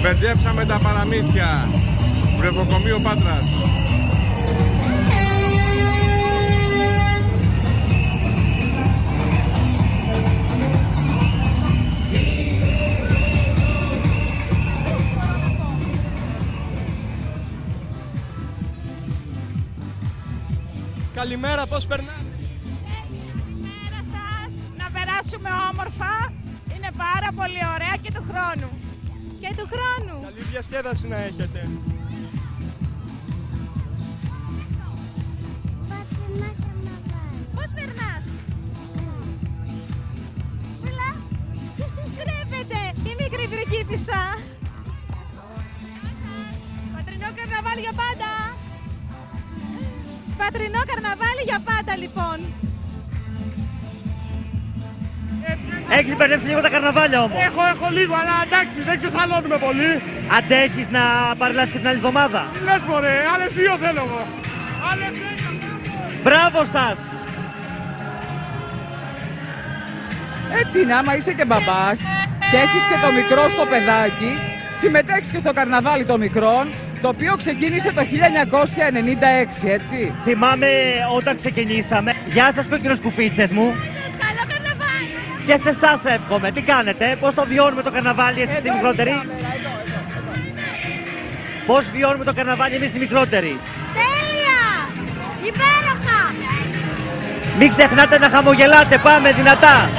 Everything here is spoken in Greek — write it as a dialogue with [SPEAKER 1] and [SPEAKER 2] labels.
[SPEAKER 1] Μπερδέψαμε τα παραμύθια. Βρεφοκομείο Πάτρας.
[SPEAKER 2] Καλημέρα, πώς περνάτε?
[SPEAKER 3] Καλημέρα σας, να περάσουμε όμορφα. Είναι πάρα πολύ ωραία και του χρόνου. Και του χρόνου.
[SPEAKER 2] Καλή διασκέδαση να έχετε.
[SPEAKER 3] Πώς περνάς? Μιλά. Κρύβεται η μικρή πριγκίπισσα. Πατρινό καρναβάλι για πάντα. Πατρινό καρναβάλι για πάντα, λοιπόν.
[SPEAKER 4] Έχεις μπερδέψει λίγο τα καρναβάλια όμως.
[SPEAKER 5] Έχω λίγο, αλλά εντάξει, δεν ξεσαλώνουμε πολύ.
[SPEAKER 4] Αντέχεις να παρελάσεις και την άλλη εβδομάδα?
[SPEAKER 5] Τι λες μωρέ, άλλες δύο θέλω εγώ. Άλλες δύο.
[SPEAKER 4] Μπράβο σας!
[SPEAKER 6] Έτσι είναι, άμα είσαι και μπαμπάς και έχεις και το μικρό στο παιδάκι, συμμετέχεις και στο καρναβάλι των μικρών, το οποίο ξεκίνησε το 1996, έτσι.
[SPEAKER 4] Θυμάμαι όταν ξεκινήσαμε. Γεια σας κοκκινοσκουφίτσες μου.
[SPEAKER 3] Καλό καρναβάλι.
[SPEAKER 4] Και σε εσάς εύχομαι. Τι κάνετε, πώς το βιώνουμε το καρναβάλι εσείς οι μικρότεροι? Πώς βιώνουμε το καρναβάλι εμείς οι μικρότεροι?
[SPEAKER 3] Τέλεια! Υπέροχα!
[SPEAKER 4] Μην ξεχνάτε να χαμογελάτε, πάμε δυνατά!